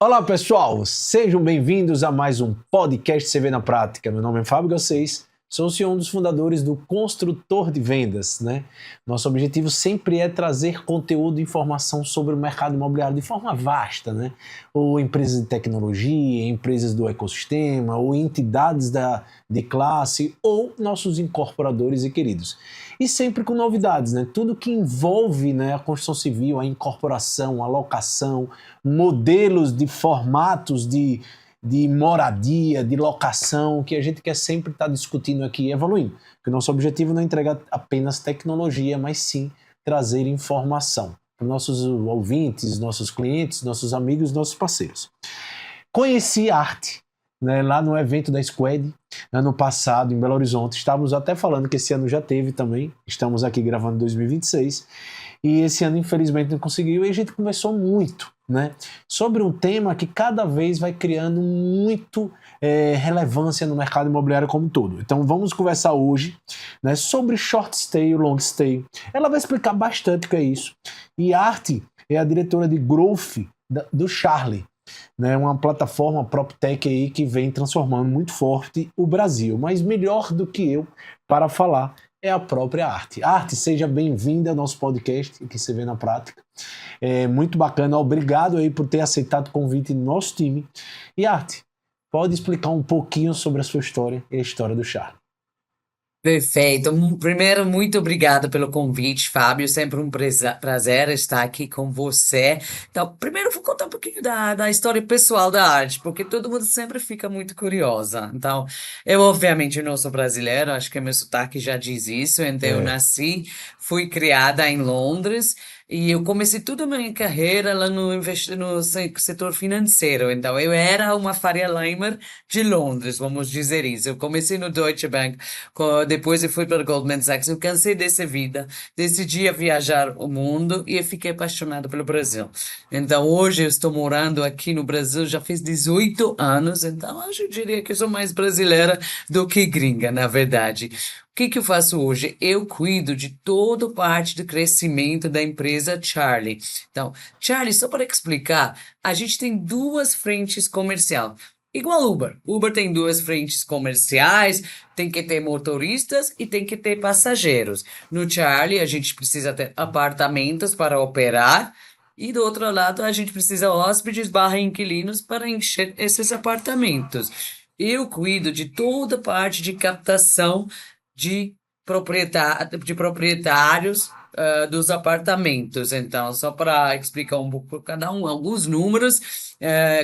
Olá pessoal, sejam bem-vindos a mais um podcast CV na Prática. Meu nome é Fábio Garcês, sou um dos fundadores do Construtor de Vendas, né? Nosso objetivo sempre é trazer conteúdo e informação sobre o mercado imobiliário de forma vasta, né? Ou empresas de tecnologia, empresas do ecossistema, ou entidades de classe, ou nossos incorporadores e queridos. E sempre com novidades, né? Tudo que envolve, né, a construção civil, a incorporação, a locação, modelos de formatos de moradia, de locação, que a gente quer sempre estar discutindo aqui e evoluindo. Porque o nosso objetivo não é entregar apenas tecnologia, mas sim trazer informação para nossos ouvintes, nossos clientes, nossos amigos, nossos parceiros. Conheci a arte, né, lá no evento da Squad, ano passado, em Belo Horizonte. Estávamos até falando que esse ano já teve também. Estamos aqui gravando em 2026. E esse ano, infelizmente, não conseguiu. E a gente conversou muito, né, sobre um tema que cada vez vai criando muito relevância no mercado imobiliário como um todo. Então vamos conversar hoje, né, sobre short stay e long stay. Ela vai explicar bastante o que é isso. E a Arte é a diretora de growth do Charlie, né, uma plataforma PropTech aí que vem transformando muito forte o Brasil. Mas melhor do que eu para falar é a própria Arte. Arte, seja bem-vinda ao nosso podcast, que você vê na prática. É muito bacana, obrigado aí por ter aceitado o convite do nosso time. E Arte, pode explicar um pouquinho sobre a sua história e a história do Charlie? Perfeito. Primeiro, muito obrigada pelo convite, Fábio. Sempre um prazer estar aqui com você. Então, primeiro, vou contar um pouquinho da história pessoal da arte, porque todo mundo sempre fica muito curiosa. Então, eu, obviamente, não sou brasileira, acho que meu sotaque já diz isso. Então, eu É. nasci, fui criada em Londres. E eu comecei toda a minha carreira lá no setor financeiro. Então, eu era uma Faria Limer de Londres, vamos dizer isso. Eu comecei no Deutsche Bank, depois eu fui para Goldman Sachs. Eu cansei dessa vida, decidi a viajar o mundo e eu fiquei apaixonada pelo Brasil. Então, hoje eu estou morando aqui no Brasil, já fez 18 anos. Então, eu diria que eu sou mais brasileira do que gringa, na verdade. O que eu faço hoje? Eu cuido de toda parte do crescimento da empresa Charlie. Então, Charlie, só para explicar, a gente tem duas frentes comerciais. Igual Uber. Uber tem duas frentes comerciais, tem que ter motoristas e tem que ter passageiros. No Charlie, a gente precisa ter apartamentos para operar. E do outro lado, a gente precisa hóspedes/inquilinos para encher esses apartamentos. Eu cuido de toda parte de captação de de proprietários dos apartamentos. Então, só para explicar um pouco para cada um, alguns números.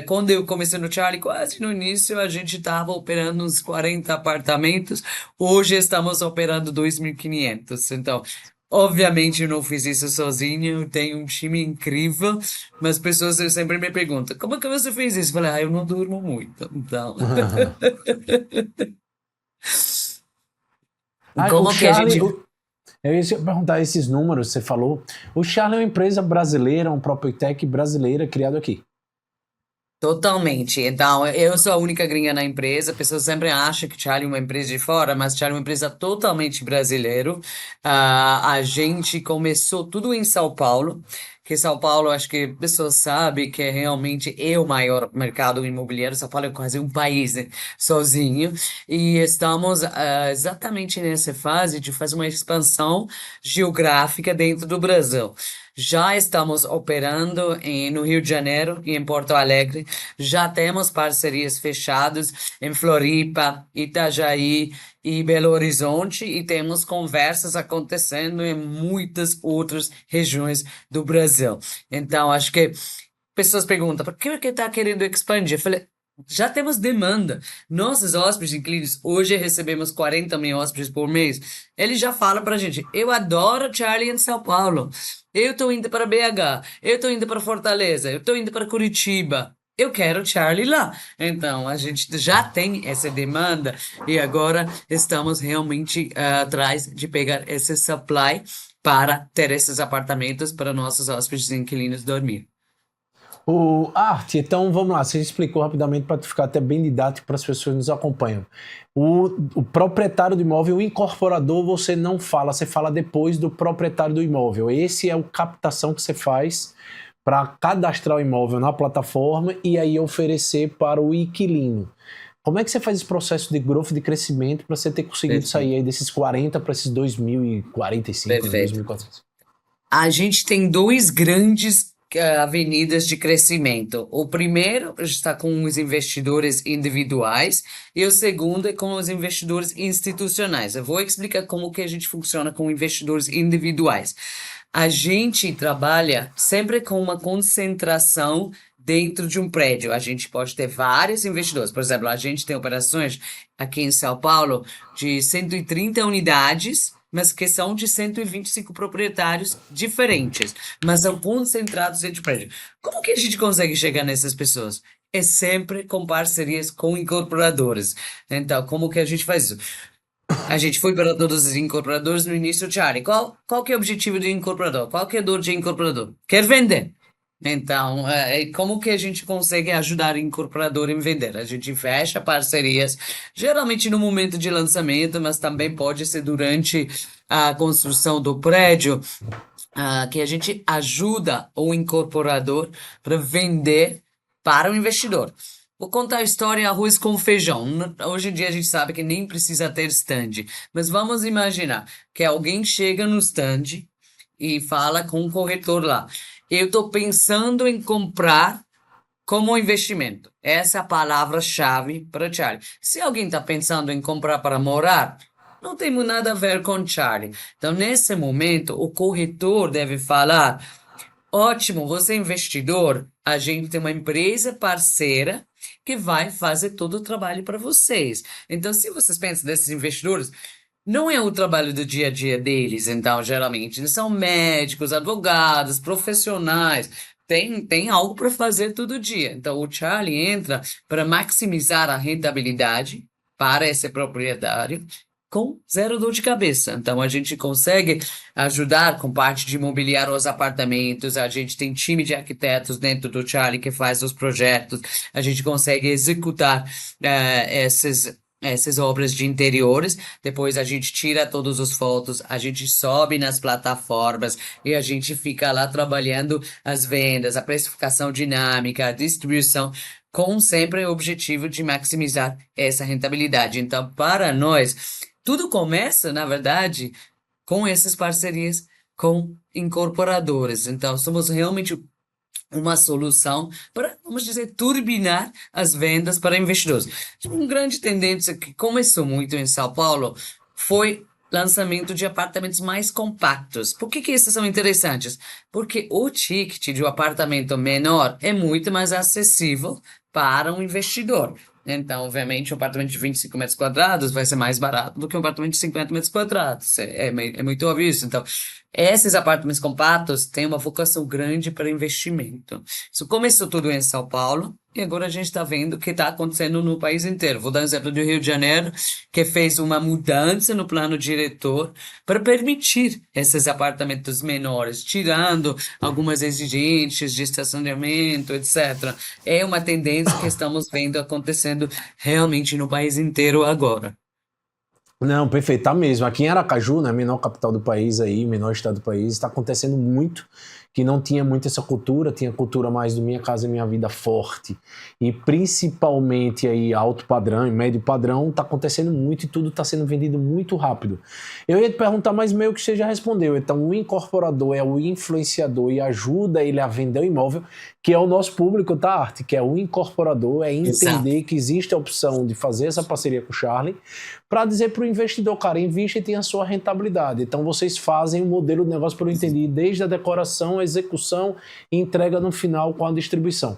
Quando eu comecei no Charlie, quase no início, a gente estava operando uns 40 apartamentos. Hoje estamos operando 2.500. Então, obviamente, eu não fiz isso sozinho. Eu tenho um time incrível, mas pessoas sempre me perguntam: como é que você fez isso? Eu falei: eu não durmo muito. Então, O como que a Charlie, gente. eu ia te perguntar esses números que você falou. O Charlie é uma empresa brasileira, um PropTech brasileira criado aqui. Totalmente. Então, eu sou a única gringa na empresa. A pessoa sempre acha que Charlie é uma empresa de fora, mas Charlie é uma empresa totalmente brasileira. A gente começou tudo em São Paulo, que São Paulo, acho que a pessoa sabe que realmente é o maior mercado imobiliário. São Paulo é quase um país, né, sozinho. E estamos exatamente nessa fase de fazer uma expansão geográfica dentro do Brasil. Já estamos operando no Rio de Janeiro e em Porto Alegre. Já temos parcerias fechadas em Floripa, Itajaí e Belo Horizonte e temos conversas acontecendo em muitas outras regiões do Brasil. Então, acho que pessoas perguntam, por que está querendo expandir? Eu falei, já temos demanda. Nossos hóspedes inquilinos, hoje recebemos 40 mil hóspedes por mês. Ele já fala pra gente, eu adoro Charlie em São Paulo. Eu tô indo para BH, eu tô indo para Fortaleza, eu tô indo para Curitiba. Eu quero Charlie lá. Então, a gente já tem essa demanda e agora estamos realmente atrás de pegar esse supply para ter esses apartamentos para nossos hóspedes inquilinos dormir. O Arte, então vamos lá, você explicou rapidamente para ficar até bem didático para as pessoas que nos acompanham. O proprietário do imóvel, o incorporador, você não fala, você fala depois do proprietário do imóvel. Esse é o captação que você faz para cadastrar o imóvel na plataforma e aí oferecer para o inquilino. Como é que você faz esse processo de growth, de crescimento, para você ter conseguido sair aí desses 40 para esses 2045, né, Perfeito. 2400? A gente tem dois grandes avenidas de crescimento. O primeiro está com os investidores individuais e o segundo é com os investidores institucionais. Eu vou explicar como que a gente funciona com investidores individuais. A gente trabalha sempre com uma concentração dentro de um prédio. A gente pode ter vários investidores. Por exemplo, a gente tem operações aqui em São Paulo de 130 unidades, mas que são de 125 proprietários diferentes, mas são concentrados dentro do prédio. Como que a gente consegue chegar nessas pessoas? É sempre com parcerias com incorporadores. Então, como que a gente faz isso? A gente foi para todos os incorporadores no início, Charlie. Qual que é o objetivo do incorporador? Qual que é a dor de incorporador? Quer vender. Então, como que a gente consegue ajudar o incorporador em vender? A gente fecha parcerias, geralmente no momento de lançamento, mas também pode ser durante a construção do prédio, que a gente ajuda o incorporador para vender para o investidor. Vou contar a história arroz com feijão. Hoje em dia a gente sabe que nem precisa ter stand, mas vamos imaginar que alguém chega no stand e fala com o corretor lá. Eu estou pensando em comprar como investimento. Essa é a palavra-chave para Charlie. Se alguém está pensando em comprar para morar, não tem nada a ver com Charlie. Então, nesse momento, o corretor deve falar: ótimo, você é investidor, a gente tem uma empresa parceira que vai fazer todo o trabalho para vocês. Então, se vocês pensam nesses investidores, não é o trabalho do dia a dia deles, então, geralmente, eles são médicos, advogados, profissionais, tem algo para fazer todo dia. Então, o Charlie entra para maximizar a rentabilidade para esse proprietário com zero dor de cabeça. Então, a gente consegue ajudar com parte de imobiliar os apartamentos, a gente tem time de arquitetos dentro do Charlie que faz os projetos, a gente consegue executar essas obras de interiores, depois a gente tira todas as fotos, a gente sobe nas plataformas e a gente fica lá trabalhando as vendas, a precificação dinâmica, a distribuição, com sempre o objetivo de maximizar essa rentabilidade. Então, para nós, tudo começa, na verdade, com essas parcerias com incorporadores. Então, somos realmente uma solução para, vamos dizer, turbinar as vendas para investidores. Uma grande tendência que começou muito em São Paulo foi lançamento de apartamentos mais compactos. Por que esses são interessantes? Porque o ticket de um apartamento menor é muito mais acessível para um investidor. Então, obviamente, um apartamento de 25 metros quadrados vai ser mais barato do que um apartamento de 50 metros quadrados. É muito óbvio isso. Então, esses apartamentos compactos têm uma vocação grande para investimento. Isso começou tudo em São Paulo e agora a gente está vendo o que está acontecendo no país inteiro. Vou dar um exemplo do Rio de Janeiro, que fez uma mudança no plano diretor para permitir esses apartamentos menores, tirando algumas exigências de estacionamento, etc. É uma tendência que estamos vendo acontecendo realmente no país inteiro agora. Não, perfeito, tá mesmo. Aqui em Aracaju, né, menor capital do país aí, menor estado do país, está acontecendo muito, que não tinha muito essa cultura, tinha cultura mais do Minha Casa Minha Vida forte, e principalmente aí alto padrão e médio padrão, tá acontecendo muito e tudo tá sendo vendido muito rápido. Eu ia te perguntar, mas meio que você já respondeu. Então, o incorporador é o influenciador e ajuda ele a vender o imóvel, que é o nosso público, tá, Arte? Que é o incorporador, é entender Exato. que existe a opção de fazer essa parceria com o Charlie, para dizer para o investidor, cara, invista e tenha a sua rentabilidade. Então vocês fazem o modelo de negócio, pelo entendi, desde a decoração, a execução e entrega no final com a distribuição.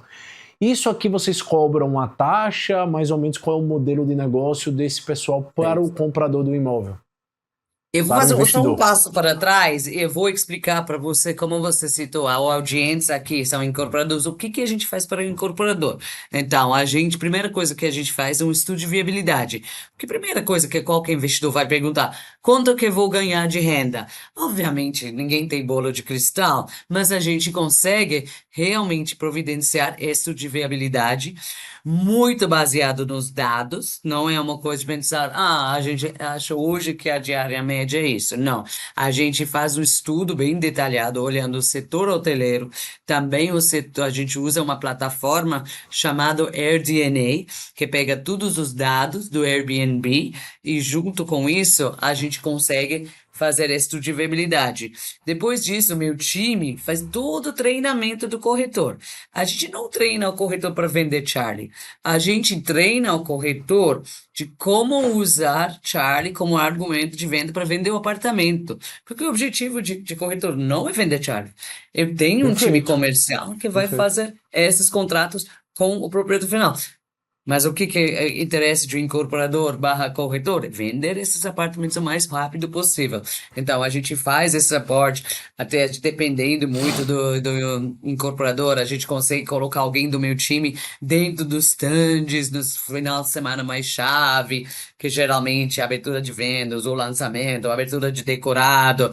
Isso aqui vocês cobram uma taxa, mais ou menos qual é o modelo de negócio desse pessoal para o comprador do imóvel? Eu vou Para o fazer só um investidor. passo para trás e eu vou explicar para você, como você citou, a audiência aqui são incorporadores, o que a gente faz para o incorporador. Então, primeira coisa que a gente faz é um estudo de viabilidade. Porque a primeira coisa que qualquer investidor vai perguntar, quanto que eu vou ganhar de renda? Obviamente, ninguém tem bola de cristal, mas a gente consegue realmente providenciar estudo de viabilidade muito baseado nos dados, não é uma coisa de pensar, a gente acha hoje que a diária média média é isso. Não, a gente faz um estudo bem detalhado, olhando o setor hoteleiro, também o setor, a gente usa uma plataforma chamada AirDNA, que pega todos os dados do Airbnb e junto com isso a gente consegue fazer estudo de viabilidade. Depois disso, meu time faz todo o treinamento do corretor. A gente não treina o corretor para vender Charlie. A gente treina o corretor de como usar Charlie como argumento de venda para vender o apartamento. Porque o objetivo de corretor não é vender Charlie. Eu tenho um time Perfeito, comercial que vai perfeito. fazer esses contratos com o proprietário final. Mas o que é interesse de um incorporador barra corretor? É vender esses apartamentos o mais rápido possível. Então, a gente faz esse aporte, até dependendo muito do incorporador, a gente consegue colocar alguém do meu time dentro dos stands, nos final de semana mais chave, que geralmente é abertura de vendas, ou lançamento, ou abertura de decorado,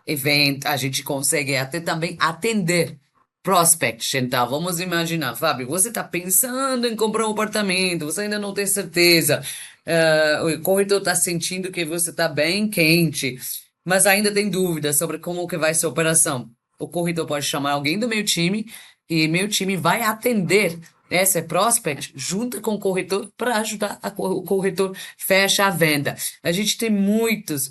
evento, a gente consegue até também atender prospect. Então, vamos imaginar, Fábio, você está pensando em comprar um apartamento, você ainda não tem certeza, o corretor está sentindo que você está bem quente, mas ainda tem dúvidas sobre como que vai ser a operação. O corretor pode chamar alguém do meu time e meu time vai atender essa prospect junto com o corretor para ajudar o corretor fecha a venda. A gente tem muitas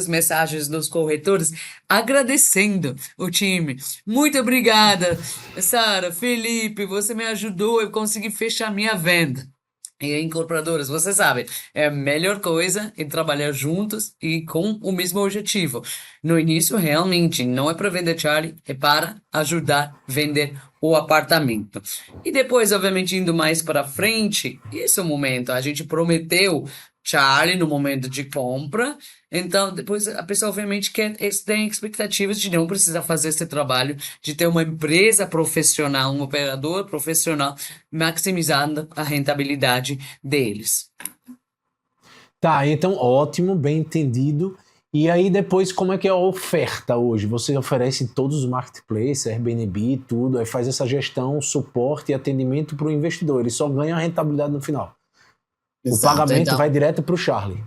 mensagens dos corretores agradecendo o time. Muito obrigada, Sara, Felipe, você me ajudou, eu consegui fechar minha venda. E incorporadoras, você sabe, é a melhor coisa é trabalhar juntos e com o mesmo objetivo. No início, realmente, não é para vender Charlie, é para ajudar a vender o apartamento. E depois, obviamente, indo mais para frente, esse é o momento. A gente prometeu Charlie no momento de compra, então depois a pessoa, obviamente, tem expectativas de não precisar fazer esse trabalho, de ter uma empresa profissional, um operador profissional, maximizando a rentabilidade deles. Tá, então ótimo, bem entendido. E aí depois, como é que é a oferta hoje? Você oferece em todos os marketplaces, Airbnb, tudo, aí faz essa gestão, suporte e atendimento para o investidor. Ele só ganha a rentabilidade no final. O Exato, pagamento então. vai direto para o Charlie.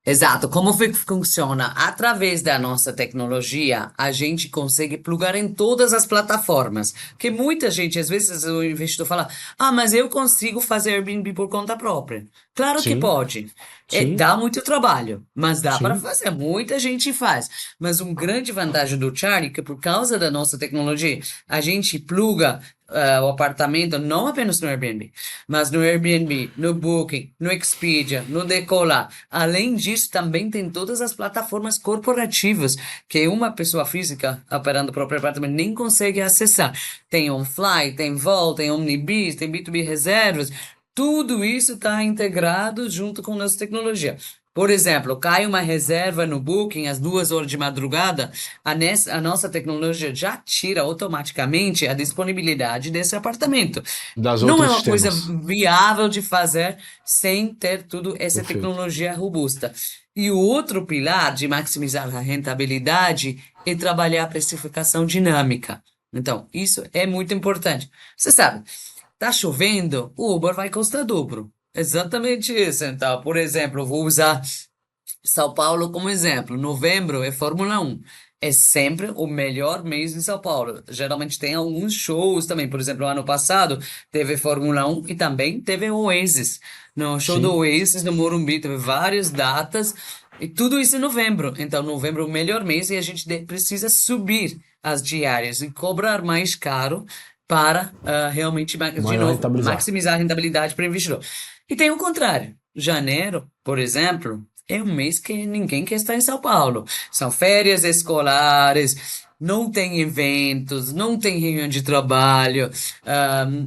Exato. Como funciona? Através da nossa tecnologia, a gente consegue plugar em todas as plataformas. Que muita gente, às vezes, o investidor fala: Ah, mas eu consigo fazer Airbnb por conta própria. Claro que Sim, pode. sim, Dá muito trabalho, mas dá para sim. fazer. Muita gente faz. Mas uma grande vantagem do Charlie é que, por causa da nossa tecnologia, a gente pluga o apartamento não apenas no Airbnb, mas no Airbnb, no Booking, no Expedia, no Decolar. Além disso, também tem todas as plataformas corporativas que uma pessoa física operando o próprio apartamento nem consegue acessar. Tem OnFly, tem Vol, tem Omnibus, tem B2B Reservas. Tudo isso está integrado junto com nossa tecnologia. Por exemplo, cai uma reserva no Booking às 2 horas de madrugada, a nossa tecnologia já tira automaticamente a disponibilidade desse apartamento. Das Não é outros uma coisa sistemas. viável de fazer sem ter tudo essa Perfeito. tecnologia robusta. E o outro pilar de maximizar a rentabilidade é trabalhar a precificação dinâmica. Então, isso é muito importante. Você sabe, tá chovendo, o Uber vai custar dobro. Exatamente isso. Então, por exemplo, eu vou usar São Paulo como exemplo. Novembro é Fórmula 1. É sempre o melhor mês em São Paulo. Geralmente tem alguns shows também. Por exemplo, ano passado teve Fórmula 1 e também teve o Oasis. No show do Sim. Oasis no Morumbi teve várias datas e tudo isso em novembro. Então, novembro é o melhor mês e a gente precisa subir as diárias e cobrar mais caro para realmente, de Maior novo, rentabilizar. maximizar a rentabilidade para o investidor. E tem o contrário. Janeiro, por exemplo, é um mês que ninguém quer estar em São Paulo. São férias escolares, não tem eventos, não tem reunião de trabalho,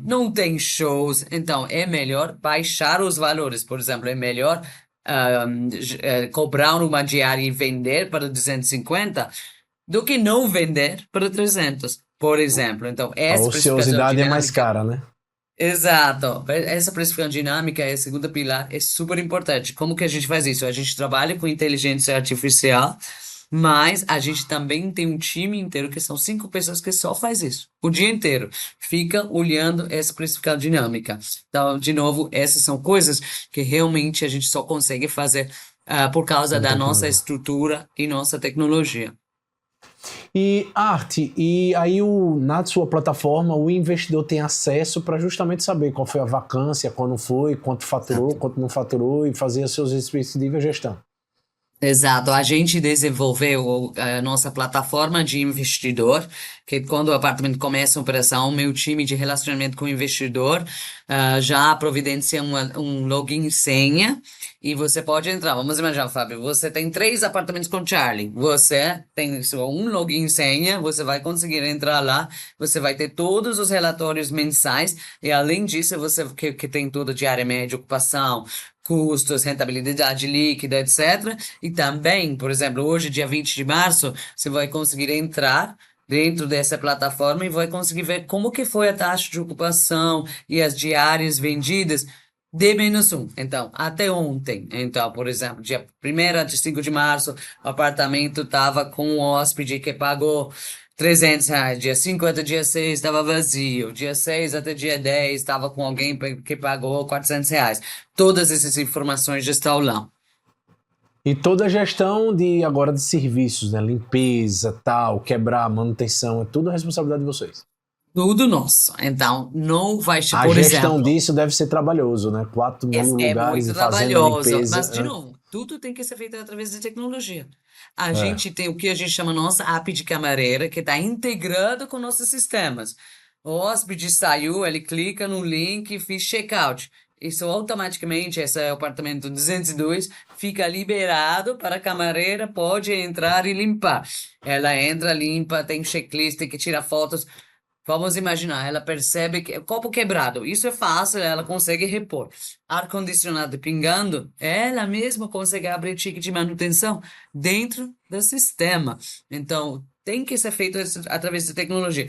não tem shows. Então, é melhor baixar os valores. Por exemplo, é melhor cobrar uma diária e vender para 250 do que não vender para 300, por exemplo. Então, A essa precificação ociosidade é mais dinâmica. cara, né? Exato. Essa precificação dinâmica é a segunda pilar, é super importante. Como que a gente faz isso? A gente trabalha com inteligência artificial, mas a gente também tem um time inteiro que são 5 pessoas que só faz isso o dia inteiro. Fica olhando essa precificação dinâmica. Então, de novo, essas são coisas que realmente a gente só consegue fazer por causa Não da tem nossa problema. estrutura e nossa tecnologia. E arte, e aí na sua plataforma o investidor tem acesso para justamente saber qual foi a vacância, quando foi, quanto faturou, Exato. quanto não faturou e fazer a sua respectiva gestão. Exato, a gente desenvolveu a nossa plataforma de investidor, que quando o apartamento começa a operação, meu time de relacionamento com o investidor já providencia um login e senha e você pode entrar. Vamos imaginar, Fábio, você tem 3 apartamentos com Charlie, você tem só um login e senha, você vai conseguir entrar lá, você vai ter todos os relatórios mensais e além disso, você que tem tudo de área média, ocupação, custos, rentabilidade líquida, etc. E também, por exemplo, hoje, dia 20 de março, você vai conseguir entrar dentro dessa plataforma e vai conseguir ver como que foi a taxa de ocupação e as diárias vendidas D-1. Então, até ontem. Então, por exemplo, dia 1º a 5 de março, o apartamento estava com um hóspede que pagou R$ 300. Dia 5 até dia 6 estava vazio. Dia 6 até dia 10 estava com alguém que pagou R$ 400. Todas essas informações já estão lá. E toda a gestão de agora de serviços, né? Limpeza, tal, quebrar, manutenção, é tudo responsabilidade de vocês. Tudo nosso. Então, não vai, A por gestão exemplo, disso deve ser trabalhoso, né? 4.000 é lugares muito e fazendo trabalhoso, mas, de limpeza. novo, tudo tem que ser feito através de tecnologia. A É. gente tem o que a gente chama nossa app de camareira, que está integrado com nossos sistemas. O hóspede saiu, ele clica no link e fiz checkout. Isso automaticamente, esse é o apartamento 202, fica liberado para a camareira, pode entrar e limpar. Ela entra, limpa, tem checklist, tem que tirar fotos. Vamos imaginar, ela percebe que copo quebrado, isso é fácil, ela consegue repor. Ar-condicionado pingando, ela mesma consegue abrir ticket de manutenção dentro do sistema. Então, tem que ser feito isso através da tecnologia.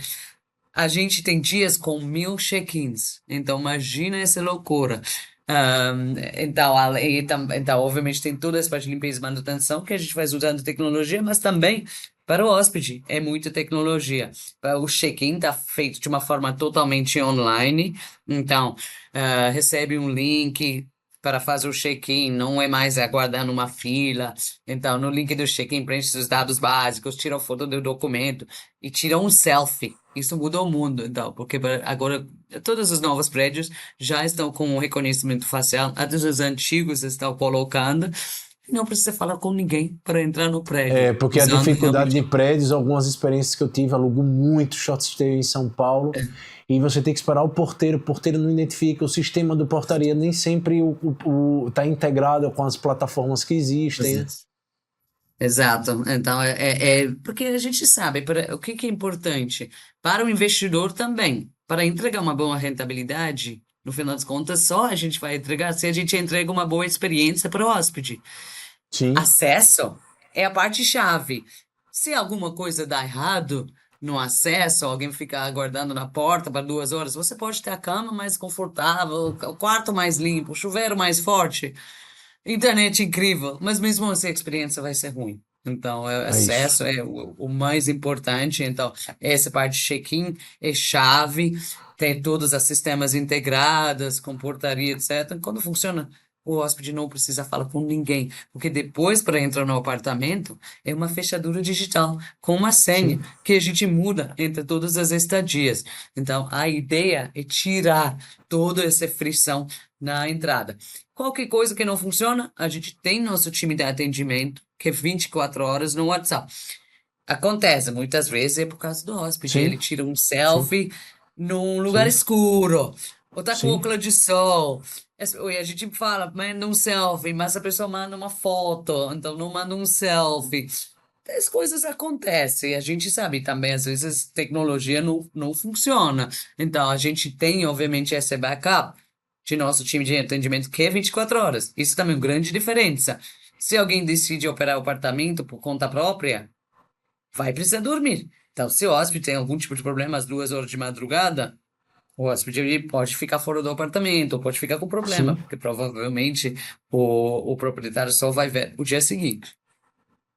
A gente tem dias com 1.000 check-ins, então imagina essa loucura. Então, obviamente, tem toda essa parte de limpeza e manutenção que a gente faz usando tecnologia, mas também para o hóspede é muita tecnologia. O check-in está feito de uma forma totalmente online, então recebe um link para fazer o check-in, não é mais aguardar numa fila. Então, no link do check-in, preenche os dados básicos, tira a foto do documento e tira um selfie. Isso mudou o mundo, então, porque agora todos os novos prédios já estão com o reconhecimento facial, até os antigos estão colocando. E não precisa falar com ninguém para entrar no prédio, É, porque a usando dificuldade realmente. de prédios, algumas experiências que eu tive, alugo muito short stay em São Paulo, e você tem que esperar o porteiro não identifica, o sistema do portaria nem sempre tá integrado com as plataformas que existem, né? Exato. Então, porque a gente sabe o que que é importante para o investidor também. Para entregar uma boa rentabilidade, no final das contas, só a gente vai entregar se a gente entrega uma boa experiência para o hóspede. Sim, Acesso é a parte-chave. Se alguma coisa dá errado no acesso, alguém ficar aguardando na porta para 2 horas, você pode ter a cama mais confortável, o quarto mais limpo, o chuveiro mais forte. Internet incrível, mas mesmo assim a experiência vai ser ruim. Então, é isso. acesso é o mais importante. Então, essa parte de check-in é chave, tem todos os sistemas integrados, com portaria, etc. Quando funciona, o hóspede não precisa falar com ninguém, porque depois, para entrar no apartamento, é uma fechadura digital com uma senha Sim, que a gente muda entre todas as estadias. Então, a ideia é tirar toda essa frição na entrada. Qualquer coisa que não funciona, a gente tem nosso time de atendimento, que é 24 horas no WhatsApp. Acontece, muitas vezes é por causa do hóspede. Ele sim, tira um sim, selfie num lugar sim, escuro, ou tá com sim, óculos de sol. E a gente fala, manda um selfie, mas a pessoa manda uma foto, então não manda um selfie. As coisas acontecem, a gente sabe também, às vezes tecnologia não funciona. Então a gente tem, obviamente, esse backup de nosso time de atendimento que é 24 horas. Isso também é uma grande diferença. Se alguém decide operar o apartamento por conta própria, vai precisar dormir. Então, se o hóspede tem algum tipo de problema às 2 horas de madrugada, o hóspede ele pode ficar fora do apartamento, ou pode ficar com problema, sim. porque provavelmente o proprietário só vai ver o dia seguinte.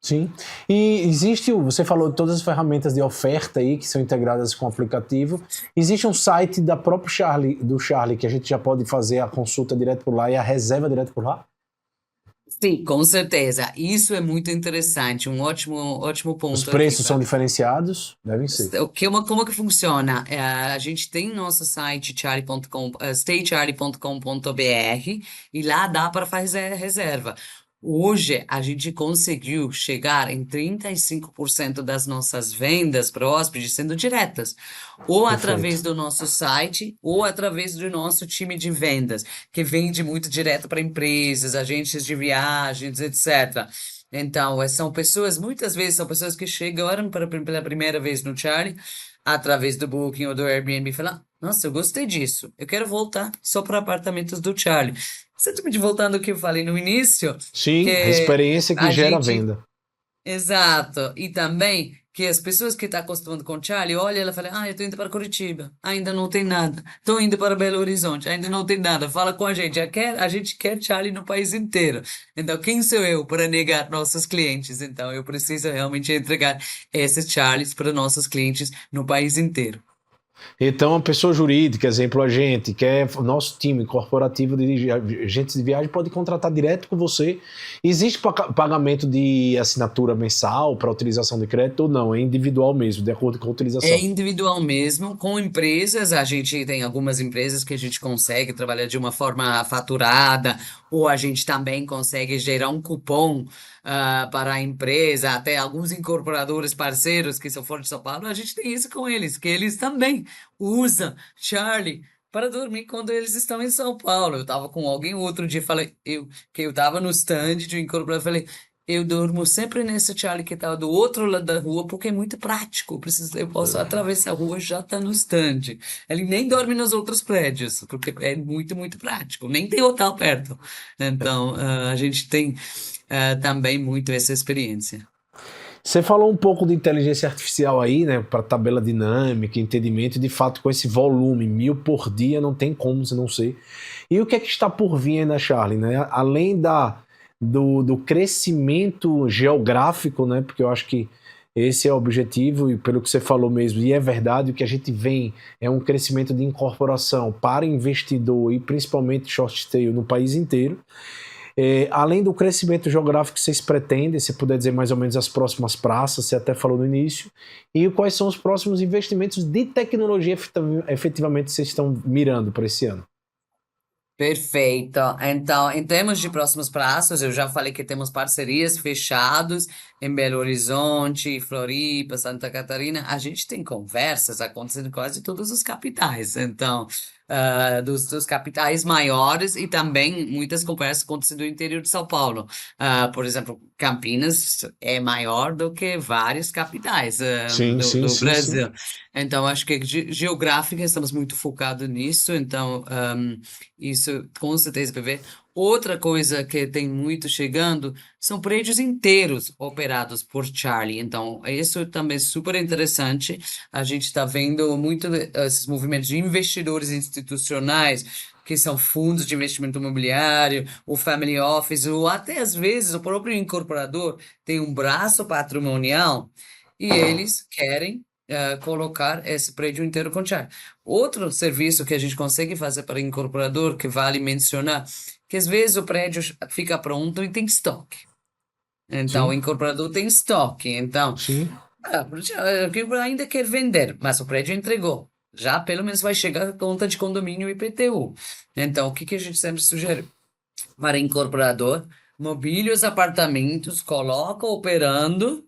Sim. E existe, você falou de todas as ferramentas de oferta aí que são integradas com o aplicativo. Existe um site da própria Charlie, do Charlie, que a gente já pode fazer a consulta direto por lá e a reserva direto por lá? Sim, com certeza. Isso é muito interessante, um ótimo Os ponto aqui preços são para diferenciados? Devem ser. como que funciona? A gente tem nosso site staycharlie.com.br e lá dá para fazer reserva. Hoje a gente conseguiu chegar em 35% das nossas vendas para hóspedes sendo diretas, ou através Perfeito. do nosso site, ou através do nosso time de vendas, que vende muito direto para empresas, agências de viagens, etc. Então, são pessoas, muitas vezes são pessoas que chegaram pela primeira vez no Charlie, através do Booking ou do Airbnb, e falam, nossa, eu gostei disso, eu quero voltar só para apartamentos do Charlie. Exatamente voltando ao que eu falei no início, Sim, a que experiência que a gera gente venda. exato. E também que as pessoas que estão acostumando com Charlie, olha, ela fala, eu tô indo para Curitiba, ainda não tem nada. Tô indo para Belo Horizonte, ainda não tem nada. Fala com a gente, a gente quer Charlie no país inteiro. Então, quem sou eu para negar nossos clientes? Então, eu preciso realmente entregar esses Charlies para nossos clientes no país inteiro. Então, a pessoa jurídica, exemplo, a gente, que é o nosso time corporativo de agentes de viagem, pode contratar direto com você. Existe pagamento de assinatura mensal para utilização de crédito ou não? É individual mesmo, de acordo com a É utilização. individual mesmo, com empresas, a gente tem algumas empresas que a gente consegue trabalhar de uma forma faturada, ou a gente também consegue gerar um cupom para a empresa, até alguns incorporadores parceiros que são fora de São Paulo, a gente tem isso com eles, que eles também usam Charlie para dormir quando eles estão em São Paulo. Eu estava com alguém outro dia, falei, que eu estava no stand de um incorporador, falei, eu durmo sempre nesse Charlie que tá do outro lado da rua, porque é muito prático. Eu posso atravessar a rua e já tá no stand. Ele nem dorme nos outros prédios, porque é muito prático. Nem tem hotel perto. Então, a gente tem também muito essa experiência. Você falou um pouco de inteligência artificial aí, né, para tabela dinâmica, entendimento, e de fato com esse volume, 1.000 por dia, não tem como você não ser. E o que é que está por vir ainda, Charlie, né? Além do crescimento geográfico, né, porque eu acho que esse é o objetivo, e pelo que você falou mesmo, e é verdade, o que a gente vem é um crescimento de incorporação para investidor e principalmente short tail no país inteiro. Além do crescimento geográfico que vocês pretendem, se puder dizer mais ou menos as próximas praças, você até falou no início, e quais são os próximos investimentos de tecnologia efetivamente vocês estão mirando para esse ano? Perfeito. Então, em termos de próximos passos, eu já falei que temos parcerias fechadas em Belo Horizonte, Floripa, Santa Catarina. A gente tem conversas acontecendo em quase todos os capitais. Então, dos capitais maiores e também muitas conversas acontecendo no interior de São Paulo. Por exemplo, Campinas é maior do que várias capitais, Sim, sim, do sim, sim. Brasil. Então, acho que geográfica estamos muito focados nisso. Então, isso com certeza, PV. Outra coisa que tem muito chegando são prédios inteiros operados por Charlie. Então, isso também é super interessante. A gente está vendo muito esses movimentos de investidores institucionais, que são fundos de investimento imobiliário, o family office, ou até às vezes o próprio incorporador tem um braço patrimonial e eles querem colocar esse prédio inteiro com Charlie. Outro serviço que a gente consegue fazer para incorporador, que vale mencionar, que às vezes o prédio fica pronto e tem estoque. Então, o Sim, incorporador tem estoque. Então, sim. o incorporador ainda quer vender, mas o prédio entregou. Já pelo menos vai chegar a conta de condomínio e IPTU. Então, o que que a gente sempre sugere para incorporador? Mobília os apartamentos, coloca operando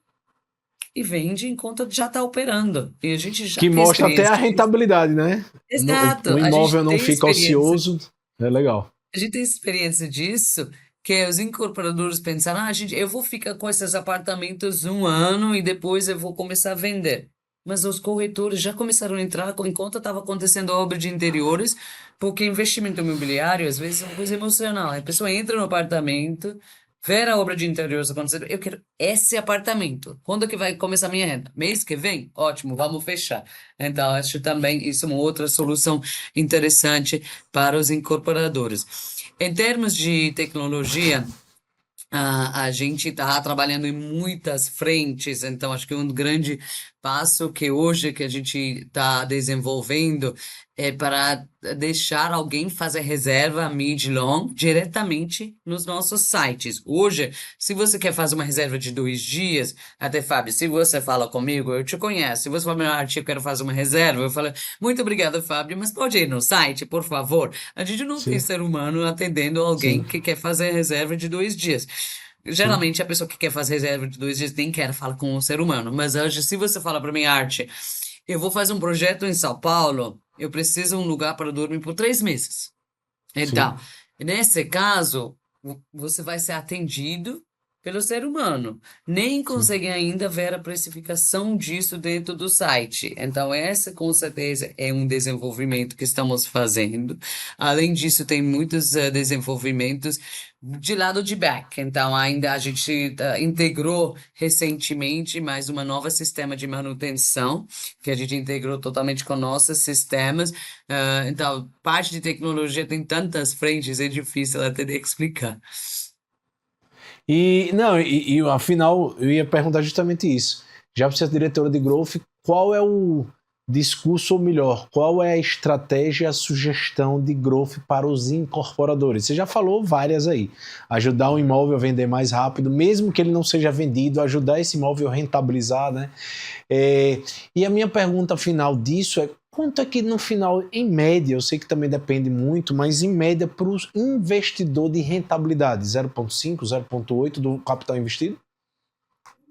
e vende enquanto já está operando. E a gente já Que tem mostra até a experiência disso. rentabilidade, né? Exato, O a gente imóvel não tem fica experiência. ocioso, é legal. A gente tem experiência disso, que é os incorporadores pensaram, eu vou ficar com esses apartamentos um ano e depois eu vou começar a vender. Mas os corretores já começaram a entrar enquanto estava acontecendo a obra de interiores, porque investimento imobiliário às vezes é uma coisa emocional. A pessoa entra no apartamento, vê a obra de interiores acontecendo, eu quero esse apartamento. Quando que vai começar a minha renda? Mês que vem? Ótimo, vamos fechar. Então, acho também isso é uma outra solução interessante para os incorporadores. Em termos de tecnologia, a gente está trabalhando em muitas frentes, então acho que um grande passo que hoje que a gente está desenvolvendo é para deixar alguém fazer reserva mid-long diretamente nos nossos sites. Hoje, se você quer fazer uma reserva de 2 dias, até Fábio, se você fala comigo, eu te conheço. Se você fala, meu Arte, eu quero fazer uma reserva, eu falo, muito obrigado, Fábio, mas pode ir no site, por favor. A gente não tem Sim, ser humano atendendo alguém sim, que quer fazer reserva de 2 dias. sim, Geralmente a pessoa que quer fazer reserva de 2 dias nem quer falar com o ser humano. Mas hoje, se você fala para mim, Arte, eu vou fazer um projeto em São Paulo, eu preciso de um lugar para dormir por 3 meses. sim, Então, nesse caso, você vai ser atendido pelo ser humano. Nem sim. consegue ainda ver a precificação disso dentro do site. Então, essa com certeza é um desenvolvimento que estamos fazendo. Além disso, tem muitos desenvolvimentos de lado de back. Então, ainda a gente integrou recentemente mais uma nova sistema de manutenção, que a gente integrou totalmente com nossos sistemas. Então, parte de tecnologia tem tantas frentes, é difícil até de explicar. E não, afinal eu ia perguntar justamente isso. Já para ser diretora de growth, qual é o discurso, ou melhor, qual é a estratégia, a sugestão de growth para os incorporadores? Você já falou várias aí. Ajudar o imóvel a vender mais rápido, mesmo que ele não seja vendido, ajudar esse imóvel a rentabilizar, né? E a minha pergunta final disso é quanto é que no final, em média, eu sei que também depende muito, mas em média para o investidor de rentabilidade, 0,5, 0,8 do capital investido?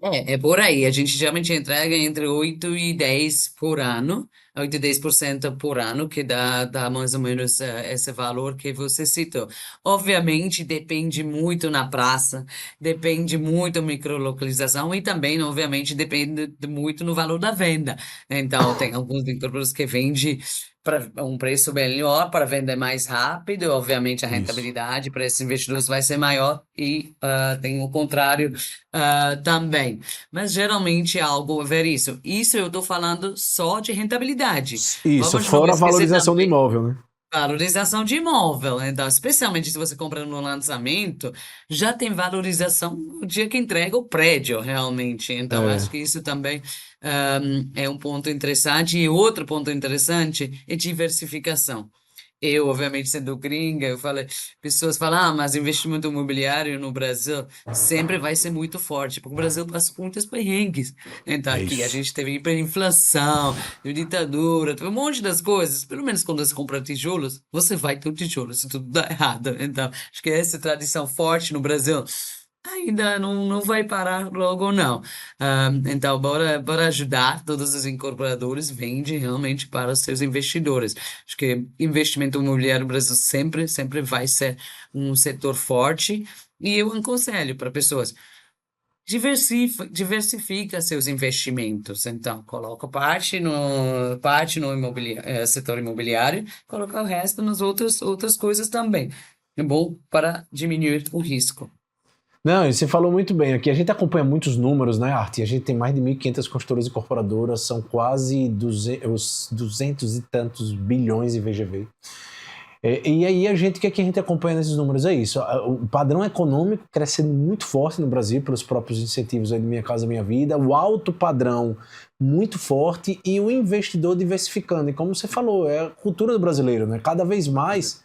É por aí. A gente geralmente entrega entre 8 e 10 por ano, 8 e 10% por ano, que dá mais ou menos esse valor que você citou. Obviamente, depende muito na praça, depende muito da microlocalização e também, obviamente, depende muito no valor da venda. Então, tem alguns incorporadores que vendem para um preço melhor, para vender mais rápido, obviamente a Isso. rentabilidade para esses investidores vai ser maior e tem o contrário também. Mas geralmente é algo a ver isso. Isso eu estou falando só de rentabilidade. Isso, Vamos não fora a esquecer valorização do também imóvel, né? valorização de imóvel. Então, especialmente se você compra no lançamento, já tem valorização no dia que entrega o prédio, realmente. Então, É, acho que isso também é um ponto interessante. E outro ponto interessante é diversificação. Eu, obviamente, sendo gringa, eu falei, pessoas falam, mas investimento imobiliário no Brasil sempre vai ser muito forte, porque o Brasil passa por muitos perrengues. Então, é aqui a isso. gente teve hiperinflação, teve ditadura, teve um monte das coisas. Pelo menos quando você compra tijolos, você vai ter um tijolo, se tudo dá errado. Então, acho que essa tradição forte no Brasil ainda não vai parar logo, não. Então, bora ajudar todos os incorporadores, vende realmente para os seus investidores. Acho que investimento imobiliário no Brasil sempre vai ser um setor forte e eu aconselho para pessoas. Diversifica seus investimentos. Então, coloca parte no setor imobiliário, coloca o resto nas outras coisas também. É bom para diminuir o risco. Não, e você falou muito bem. Aqui a gente acompanha muitos números, né, Arte? A gente tem mais de 1.500 construtoras e incorporadoras, são quase 200 e tantos bilhões em VGV. E aí o que a gente acompanha nesses números é isso. O padrão econômico crescendo muito forte no Brasil pelos próprios incentivos aí de Minha Casa Minha Vida, o alto padrão muito forte e o investidor diversificando. E como você falou, é a cultura do brasileiro, né? Cada vez mais.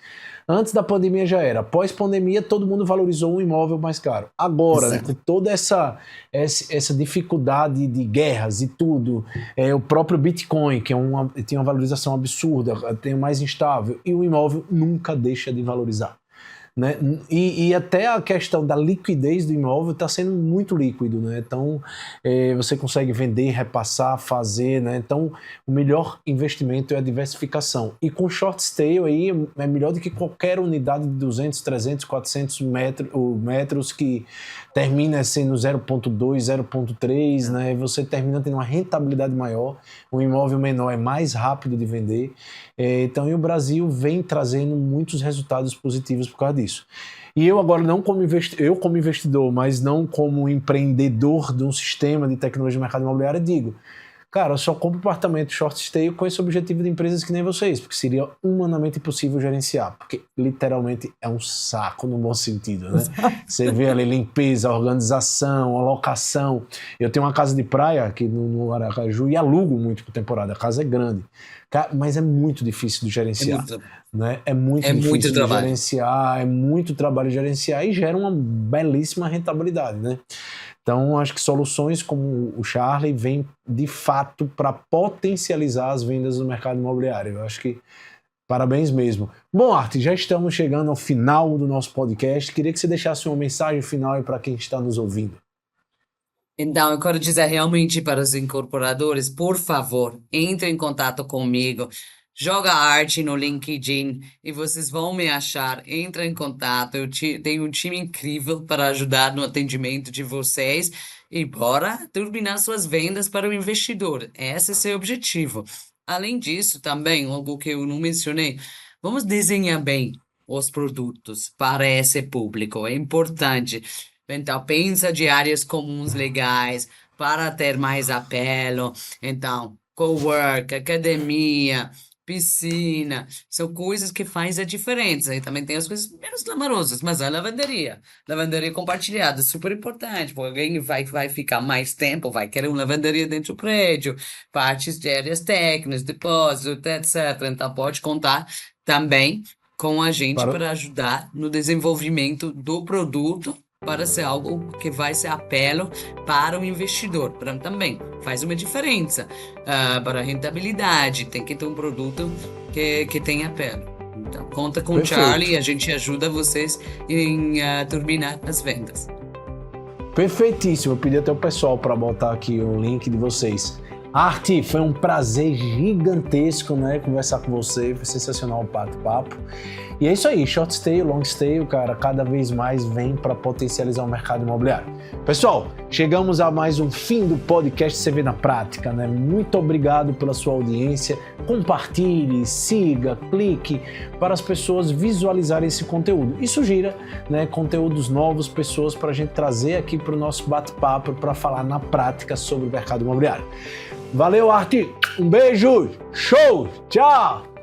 Antes da pandemia já era. Pós-pandemia, todo mundo valorizou um imóvel mais caro. Agora, né, com Exato. toda essa dificuldade de guerras e tudo, o próprio Bitcoin, que tem uma valorização absurda, tem mais instável, e o imóvel nunca deixa de valorizar. Né? E até a questão da liquidez do imóvel está sendo muito líquido, né? Então você consegue vender, repassar, fazer, né? Então o melhor investimento é a diversificação. E com short stay aí é melhor do que qualquer unidade de 200, 300, 400 metros que termina sendo 0,2, 0,3, né? E você termina tendo uma rentabilidade maior, o imóvel menor é mais rápido de vender. Então, o Brasil vem trazendo muitos resultados positivos por causa disso. E eu agora não como investidor, mas não como empreendedor de um sistema de tecnologia de mercado imobiliário, digo, cara, eu só compro apartamento short stay com esse objetivo de empresas que nem vocês, porque seria humanamente impossível gerenciar, porque literalmente é um saco no bom sentido, né? Você vê ali limpeza, organização, alocação. Eu tenho uma casa de praia aqui no Aracaju e alugo muito por temporada, a casa é grande, mas é muito difícil de gerenciar, né? É muito difícil de gerenciar, é muito trabalho de gerenciar e gera uma belíssima rentabilidade, né? Então, acho que soluções como o Charlie vêm, de fato, para potencializar as vendas do mercado imobiliário. Eu acho que parabéns mesmo. Bom, Arthur, já estamos chegando ao final do nosso podcast. Queria que você deixasse uma mensagem final para quem está nos ouvindo. Então, eu quero dizer realmente para os incorporadores, por favor, entre em contato comigo. Joga arte no LinkedIn e vocês vão me achar. Entra em contato. Eu tenho um time incrível para ajudar no atendimento de vocês e bora turbinar suas vendas para o investidor. Esse é o seu objetivo. Além disso, também, algo que eu não mencionei, vamos desenhar bem os produtos para esse público. É importante. Então, pensa de áreas comuns legais para ter mais apelo. Então, cowork, academia, piscina, são coisas que fazem a diferença. E também tem as coisas menos glamourosas, mas a lavanderia. Lavanderia compartilhada, super importante, porque alguém vai ficar mais tempo, vai querer uma lavanderia dentro do prédio, partes de áreas técnicas, depósito, etc. Então pode contar também com a gente para ajudar no desenvolvimento do produto, para ser algo que vai ser apelo para o investidor. Também faz uma diferença para a rentabilidade. Tem que ter um produto que tenha apelo. Então, conta com o Charlie e a gente ajuda vocês em turbinar as vendas. Perfeitíssimo. Eu pedi até o pessoal para botar aqui o link de vocês. Arthur, foi um prazer gigantesco, né, conversar com você, foi sensacional o bate-papo. E é isso aí, short stay, long stay, cara, cada vez mais vem para potencializar o mercado imobiliário. Pessoal, chegamos a mais um fim do podcast CV na Prática, né? Muito obrigado pela sua audiência. Compartilhe, siga, clique para as pessoas visualizarem esse conteúdo e sugira, né, conteúdos novos, pessoas para a gente trazer aqui para o nosso bate-papo para falar na prática sobre o mercado imobiliário. Valeu, Arthur. Um beijo. Show. Tchau.